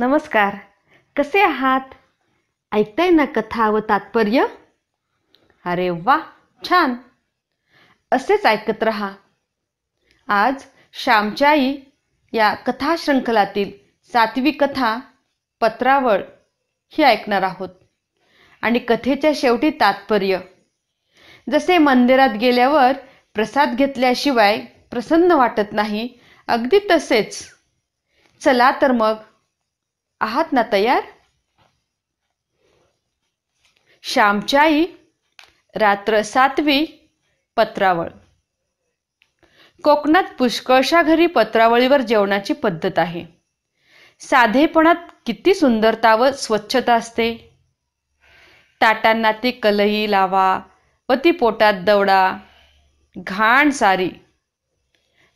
नमस्कार. कसे आहात? ऐकताय ना कथा व तात्पर्य? अरे वा, छान. असेच ऐकत रहा. आज श्यामची आई या कथा शृंखलातील 7वी कथा पत्रावळ ही ऐकणार आहोत. आणि कथेच्या शेवटी तात्पर्य. जसे मंदिरात गेल्यावर प्रसाद घेतल्याशिवाय प्रसन्न वाटत नाही, अगदी तसेच. चला तर मग, आहात ना तयार? श्यामची आई रात्र 7वी पत्रावळ. कोकणात पुष्कळशा घरी पत्रावळीवर जेवणाची पद्धत आहे. साधेपणात किती सुंदरता व स्वच्छता असते. ताटांना ती कलई लावा व ती पोटात दवडा. घाण सारी.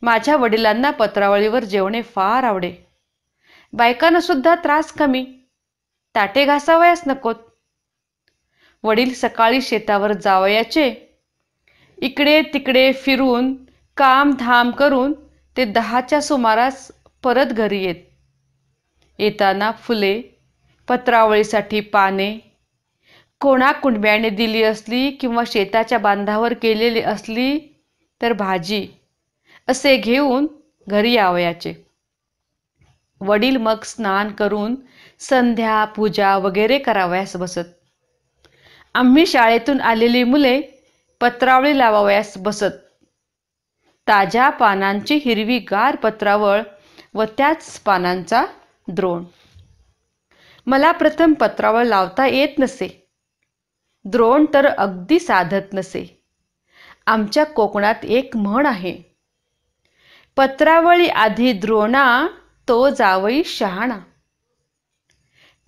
माझ्या वडिलांना पत्रावळीवर जेवणे फार आवडे. बायकांना सुद्धा त्रास कमी. ताटे घासावयास नकोत. वडील सकाळी शेतावर जावयाचे. इकडे तिकडे फिरून काम धाम करून ते 10च्या सुमारास परत घरी येताना फुले, पत्रावळीसाठी पाने, कोणा कुणब्याने दिली असली किंवा शेताच्या बांधावर केलेली असली तर भाजी असे घेऊन घरी यावयाचे. वडील मग स्नान करून संध्या पूजा वगैरे करावयास बसत. आम्ही शाळेतून आलेली मुले पत्रावळी लावावयास बसत. ताज्या पानांची हिरवीगार पत्रावळ व त्याच पानांचा द्रोण. मला प्रथम पत्रावळ लावता येत नसे. द्रोण तर अगदी साधत नसे. आमच्या कोकणात एक म्हण आहे, पत्रावळी आधी द्रोणा तो जावई शहाणा.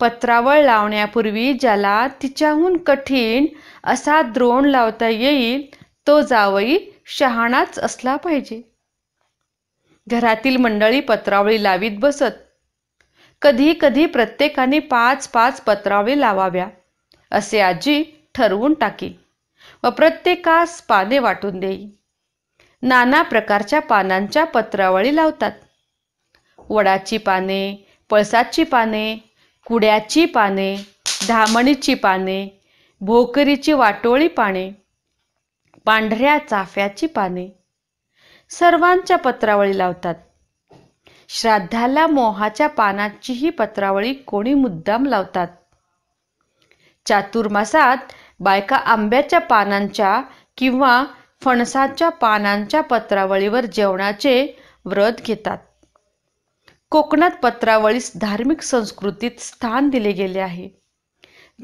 पत्रावळ लावण्यापूर्वी ज्याला तिच्याहून कठीण असा द्रोण लावता येईल तो जावई शहाणाच असला पाहिजे. घरातील मंडळी पत्रावळी लावीत बसत. कधी कधी प्रत्येकाने 5-5 पत्रावळी लावाव्या असे आजी ठरवून टाकी व प्रत्येकास पाने वाटून देई. नाना प्रकारच्या पानांच्या पत्रावळी लावतात. वडाची पाने, पळसाची पाने, कुड्याची पाने, धामणीची पाने, भोकरीची वाटोळी पाने, पांढऱ्या चाफ्याची पाने, सर्वांच्या पत्रावळी लावतात. श्राद्धाला मोहाच्या पानाचीही पत्रावळी कोणी मुद्दाम लावतात. चातुर्मासात बायका आंब्याच्या पानांच्या किंवा फणसाच्या पानांच्या पत्रावळीवर जेवणाचे व्रत घेतात. कोकणात पत्रावळीस धार्मिक संस्कृतीत स्थान दिले गेले आहे.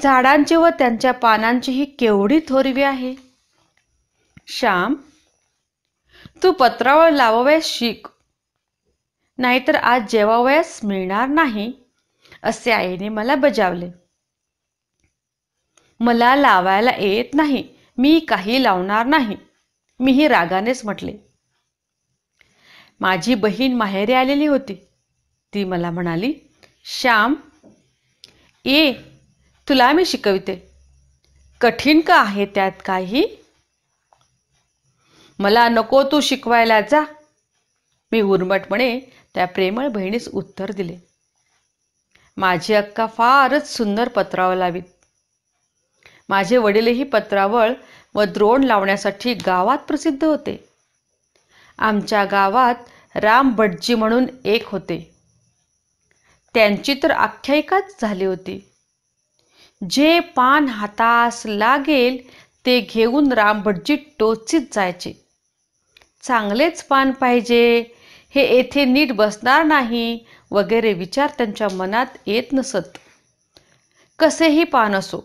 झाडांची व त्यांच्या पानांचीही केवढी थोरवी आहे. श्याम, तू पत्रावळ लावावयास शिक, नाहीतर आज जेवावयास मिळणार नाही असे आईने मला बजावले. मला लावायला येत नाही, मी काही लावणार नाही, मीही रागानेच म्हटले. माझी बहीण माहेरी आलेली होती. ती मला म्हणाली, श्याम ये, तुला मी शिकविते. कठीण का आहे त्यात काही? मला नको, तू शिकवायला जा, मी उर्मटपणे त्या प्रेमळ बहिणीस उत्तर दिले. माझी अक्का फारच सुंदर पत्रावळ लावीत. माझे वडीलही पत्रावळ व द्रोण लावण्यासाठी गावात प्रसिद्ध होते. आमच्या गावात राम भटजी म्हणून एक होते. त्यांची तर आख्यायिकाच झाली होती. जे पान हातास लागेल ते घेऊन राम भटजी टोचीत जायचे. चांगलेच पान पाहिजे, हे येथे नीट बसणार नाही वगैरे विचार त्यांच्या मनात येत नसत. कसेही पान असो,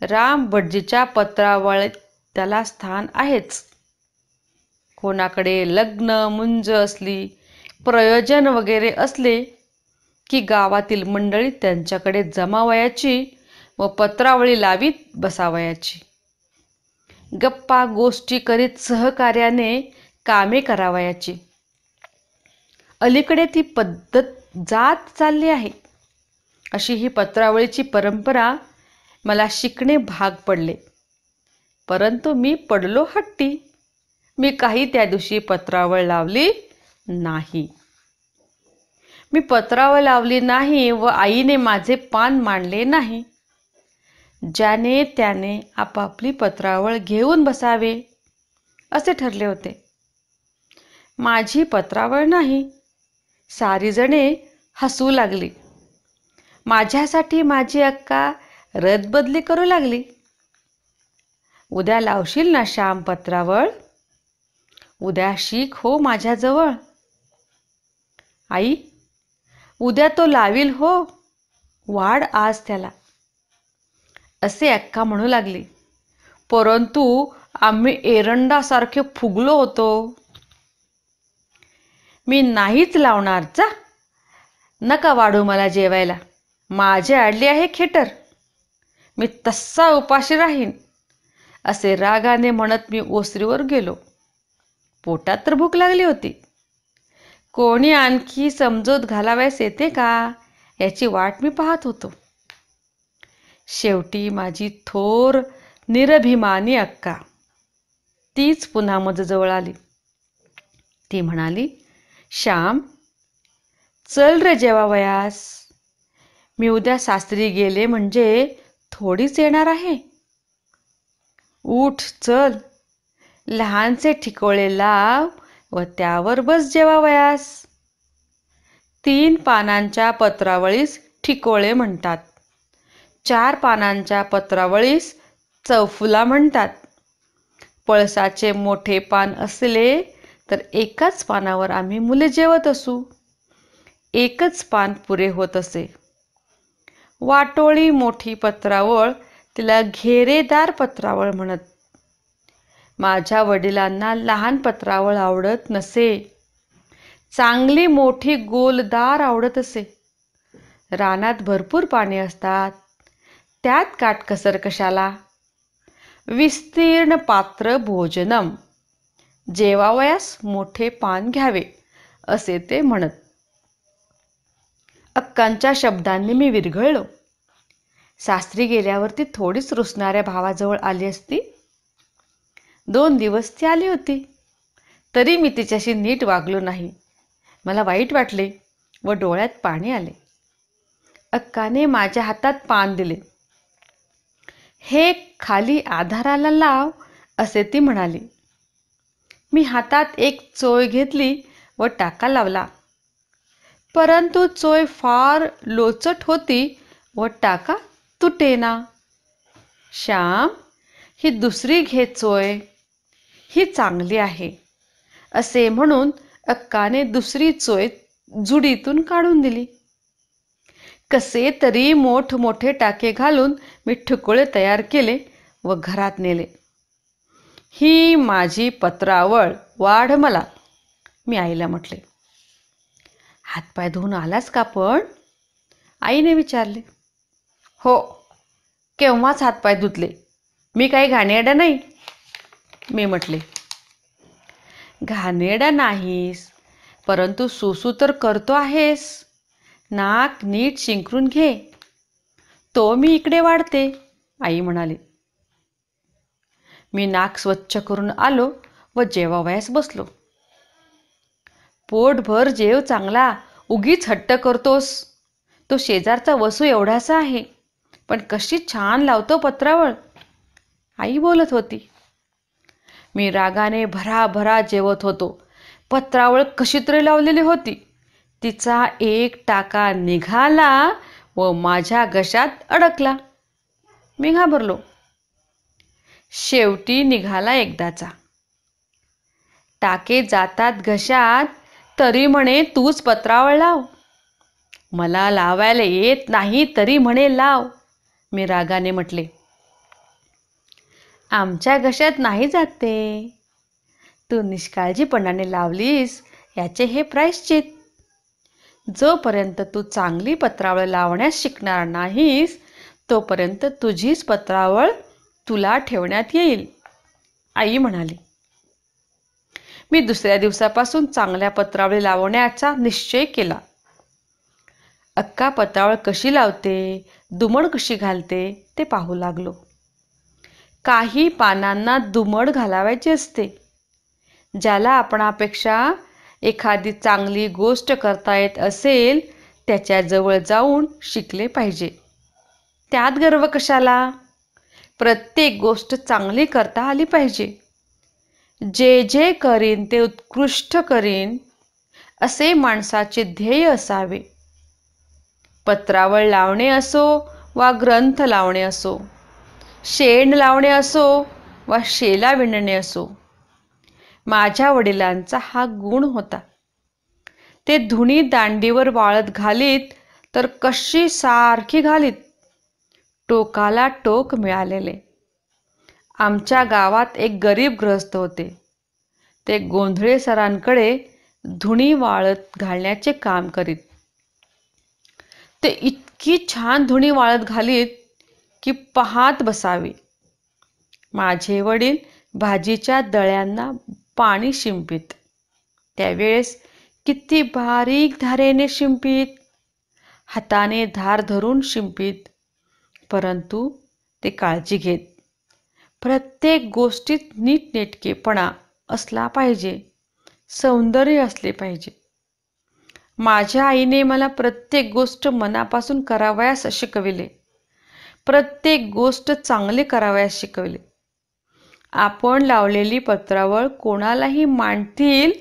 राम भटजीच्या पत्रावळीत त्याला स्थान आहेच. कोणाकडे लग्न मुंज असली, प्रयोजन वगैरे असले की गावातील मंडळी त्यांच्याकडे जमावयाची व पत्रावळी लावीत बसावयाची. गप्पा गोष्टी करीत सहकार्याने कामे करावयाची. अलीकडे ती पद्धत जात चालली आहे. अशी ही पत्रावळीची परंपरा मला शिकणे भाग पडले. परंतु मी पडलो हट्टी. मी काही त्या दिवशी पत्रावळ लावली नाही. मी पत्रावळ लावली नाही व आईने माझे पान मांडले नाही. ज्याने त्याने आपापली पत्रावळ घेऊन बसावे असे ठरले होते. माझी पत्रावळ नाही. सारी जणे हसू लागली. माझ्यासाठी माझी अक्का रदबदली करू लागली. उद्या लावशील ना श्याम पत्रावळ? उद्या शिक हो माझ्याजवळ. आई, उद्या तो लावील हो, वाढ आज त्याला, असे अक्का म्हणू लागली. परंतु आम्ही एरंडासारखे फुगलो होतो. मी नाहीच लावणार, जा, नका वाढू मला जेवायला, माझे आडली आहे खेटर, मी तस्सा उपाशी राहीन, असे रागाने म्हणत मी ओसरीवर गेलो. पोटात तर भूक लागली होती. कोणी आणखी समजूत घालावयास येते का याची वाट मी पाहत होतो. शेवटी माझी थोर निरभिमानी अक्का तीच पुन्हा माझ्याजवळ आली. ती म्हणाली, श्याम, चल रे जेवावयास. मी उद्या सासरी गेले म्हणजे थोडीच येणार आहे. उठ, चल, लहानसे ठिकोळे लाव व त्यावर बस जेवावयास. 3 पानांच्या पत्रावळीस ठिकोळे म्हणतात. 4 पानांच्या पत्रावळीस चौफुला म्हणतात. पळसाचे मोठे पान असले तर एकाच पानावर आम्ही मुले जेवत असू. एकच पान पुरे होत असे. वाटोळी मोठी पत्रावळ तिला घेरेदार पत्रावळ म्हणत. माझ्या वडिलांना लहान पत्रावळ आवडत नसे. चांगली मोठी गोलदार आवडत असे. रानात भरपूर पाने असतात, त्यात काटकसर कशाला. विस्तीर्ण पात्र भोजनम, जेवावयास मोठे पान घ्यावे, असे ते म्हणत. अक्कांच्या शब्दांनी मी विरघळलो. सासरी गेल्यावर ती थोडीच रुसणाऱ्या भावाजवळ आली असती. 2 दिवस ती आली होती, तरी मी तिच्याशी नीट वागलो नाही. मला वाईट वाटले व डोळ्यात पाणी आले. अक्काने माझ्या हातात पान दिले. हे खाली आधाराला लाव, असे ती म्हणाली. मी हातात एक चोय घेतली व टाका लावला. परंतु चोय फार लोचट होती व टाका तुटेना. श्याम, ही दुसरी घे चोय, ही चांगली आहे, असे म्हणून अक्काने दुसरी चोय जुडीतून काढून दिली. कसे तरी मोठमोठे टाके घालून मी ठिकोळे तयार केले व घरात नेले. ही माझी पत्रावळ, वाढ मला, मी आईला म्हटले. हातपाय धुवून आलास का पण? आईने विचारले. हो, केव्हाच हातपाय धुतले, मी काही घाणेरडा नाही, मी म्हटले. घाणेरडा नाहीस, परंतु सुसू तर करतो आहेस. नाक नीट शिंकरून घे, तो मी इकडे वाढते, आई म्हणाली. मी नाक स्वच्छ करून आलो व जेवावयास बसलो. पोटभर जेव चांगला, उगीच हट्ट करतोस. तो शेजारचा वसू एवढासा आहे, पण कशी छान लावतो पत्रावळ, आई बोलत होती. मी रागाने भराभरा जेवत होतो. पत्रावळ कशी तरी लावलेली होती. तिचा एक टाका निघाला व माझ्या घशात अडकला. मी घाबरलो. शेवटी निघाला एकदाचा. टाके जातात घशात, तरी म्हणे तूच पत्रावळ लाव. मला लावायला येत नाही तरी म्हणे लाव, मी रागाने म्हटले. आमच्या घशात नाही जाते, तू निष्काळजीपणाने लावलीस याचे हे प्रायश्चित. जोपर्यंत तू चांगली पत्रावळ लावण्यास शिकणार नाहीस तोपर्यंत तुझीच पत्रावळ तुला ठेवण्यात येईल, आई म्हणाली. मी दुसऱ्या दिवसापासून चांगल्या पत्रावळी लावण्याचा निश्चय केला. अक्का पत्रावळ कशी लावते, दुमड कशी घालते ते पाहू लागलो. काही पानांना दुमड घालावायची असते. ज्याला आपणापेक्षा एखादी चांगली गोष्ट करता येत असेल त्याच्याजवळ जाऊन शिकले पाहिजे. त्यात गर्व कशाला? प्रत्येक गोष्ट चांगली करता आली पाहिजे. जे जे करीन ते उत्कृष्ट करीन असे माणसाचे ध्येय असावे. पत्रावळ लावणे असो वा ग्रंथ लावणे असो, शेण लावणे असो वा शेला विणणे असो, माझ्या वडिलांचा हा गुण होता. ते धुणी दांडीवर वाळत घालीत तर कशी सारखी घालीत. टोकाला टोक मिळालेले. आमच्या गावात एक गरीब गृहस्थ होते. ते गोंधळे सरांकडे धुणी वाळत घालण्याचे काम करीत. ते इतकी छान धुणी वाळत घालीत की पाहत बसावे. माझे वडील भाजीच्या दळ्यांना पाणी शिंपीत. त्यावेळेस किती बारीक धारेने शिंपीत, हाताने धार धरून शिंपीत. परंतु ते काळजी घेत. प्रत्येक गोष्टीत नीटनेटकेपणा असला पाहिजे, सौंदर्य असले पाहिजे. माझ्या आईने मला प्रत्येक गोष्ट मनापासून करावयास शिकविले. प्रत्येक गोष्ट चांगली करावयास शिकविले. आपण लावलेली पत्रावळ कोणालाही मांडतील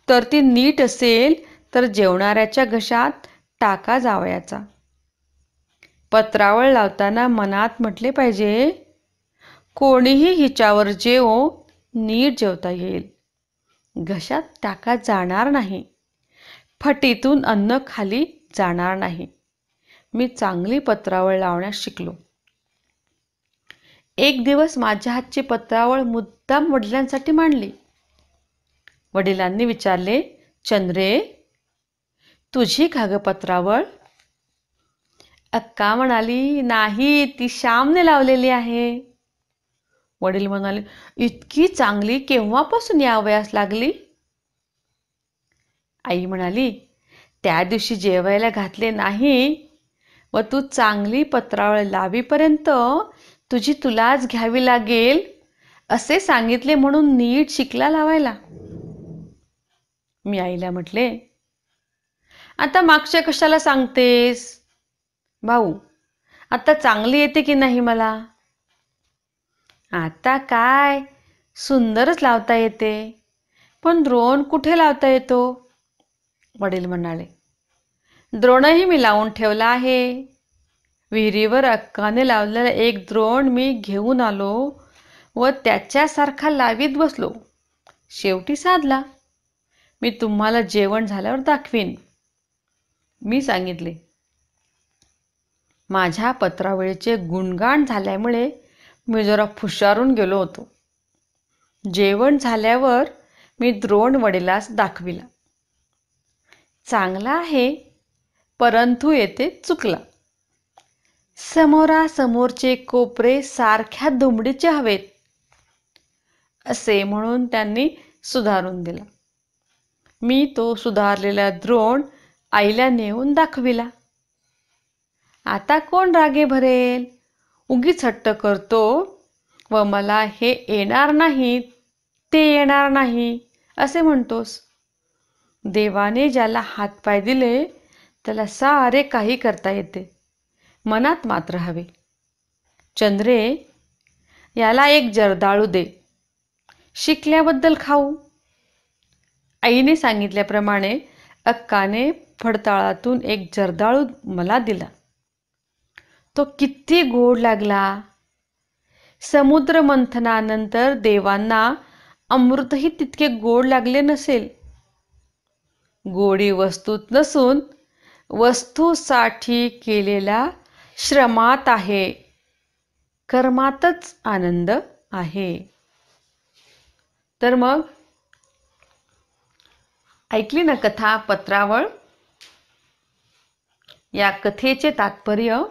तर ती नीट असेल तर जेवणाऱ्याच्या घशात टाका जावयाचा. पत्रावळ लावताना मनात म्हटले पाहिजे, कोणीही हिच्यावर जेवो नीट जेवता येईल. घशात टाका जाणार नाही. फटीतून अन्न खाली जाणार नाही. मी चांगली पत्रावळ लावण्यास शिकलो. एक दिवस माझ्या हातची पत्रावळ मुद्दाम वडिलांसाठी मांडली. वडिलांनी विचारले, चंद्रे, तुझी का ग पत्रावळ? अक्का म्हणाली, नाही, ती श्यामने लावलेली आहे. वडील म्हणाले, इतकी चांगली केव्हापासून यावयास लागली? आई म्हणाली, त्या दिवशी जेवायला घातले नाही व तू चांगली पत्रावळ लावीपर्यंत तुझी तुलाच घ्यावी लागेल असे सांगितले म्हणून नीट शिकला लावायला. मी आईला म्हटले, आता मागच्या कशाला सांगतेस? भाऊ, आता चांगली येते की नाही मला? आता काय, सुंदरच लावता येते, पण द्रोण कुठे लावता येतो? वडील म्हणाले, द्रोणही मी लावून ठेवला आहे. विहिरीवर अक्काने लावलेला एक द्रोण मी घेऊन आलो व त्याच्यासारखा लावीत बसलो. शेवटी साधला. मी तुम्हाला जेवण झाल्यावर दाखवीन. मी सांगितले. माझ्या पत्रावळीचे गुणगान झाल्यामुळे मी जरा फुशारून गेलो होतो. जेवण झाल्यावर मी द्रोण वडिलास दाखविला. चांगला आहे, परंतु येथे चुकला. समोरासमोरचे कोपरे सारख्या दुमडीचे हवेत असे म्हणून त्यांनी सुधारून दिला. मी तो सुधारलेला द्रोण आईला नेऊन दाखविला. आता कोण रागे भरेल? उगीच हट्ट करतो व मला हे येणार नाही, ते येणार नाही असे म्हणतोस. देवाने ज्याला हातपाय दिले त्याला सारे काही करता येते, मनात मात्र हवे. चंद्रे, याला एक जर्दाळू दे, शिकल्याबद्दल खाऊ. आईने सांगितल्याप्रमाणे अक्काने फडताळातून एक जर्दाळू मला दिला. तो किती गोड लागला. समुद्र मंथनानंतर देवांना अमृतही तितके गोड लागले नसेल. गोडी वस्तूत नसून वस्तूसाठी केलेल्या श्रमात आहे, कर्मातच आनंद आहे. तर मग ऐकली ना कथा पत्रावळ? या कथेचे तात्पर्य,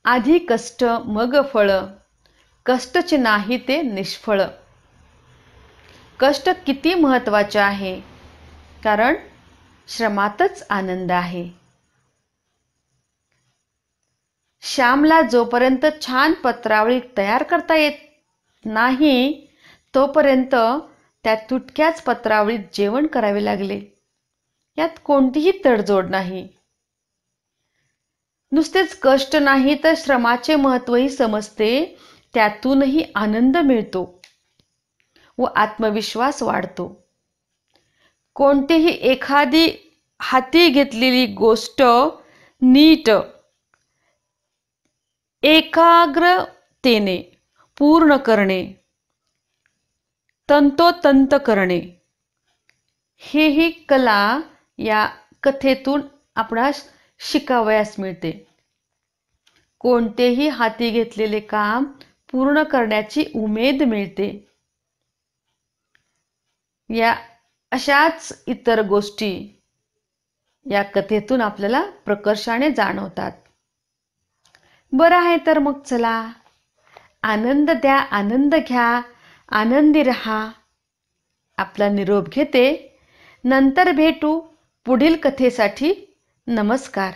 आधी कष्ट मग फळ, कष्टचे नाही ते निष्फळ. कष्ट किती महत्त्वाचे आहे, कारण श्रमातच आनंद आहे. श्यामला जोपर्यंत छान पत्रावळी तयार करता येत नाही तोपर्यंत त्या तुटक्याच पत्रावळीत जेवण करावे लागले. यात कोणतीही तडजोड नाही. नुसतेच कष्ट नाही तर श्रमाचे महत्त्वही समजते. त्यातूनही आनंद मिळतो व आत्मविश्वास वाढतो. कोणतीही एखादी हाती घेतलेली गोष्ट नीट एकाग्रतेने पूर्ण करणे, तंतोतंत करणे, ही कला या कथेतून आपणास शिकावयास मिळते. कोणतेही हाती घेतलेले काम पूर्ण करण्याची उमेद मिळते. या अशाच इतर गोष्टी या कथेतून आपल्याला प्रकर्षाने जाणवतात. बरं आहे तर मग चला, आनंद द्या, आनंद घ्या, आनंदी रहा. आपला निरोप घेते. नंतर भेटू पुढील कथेसाठी. नमस्कार.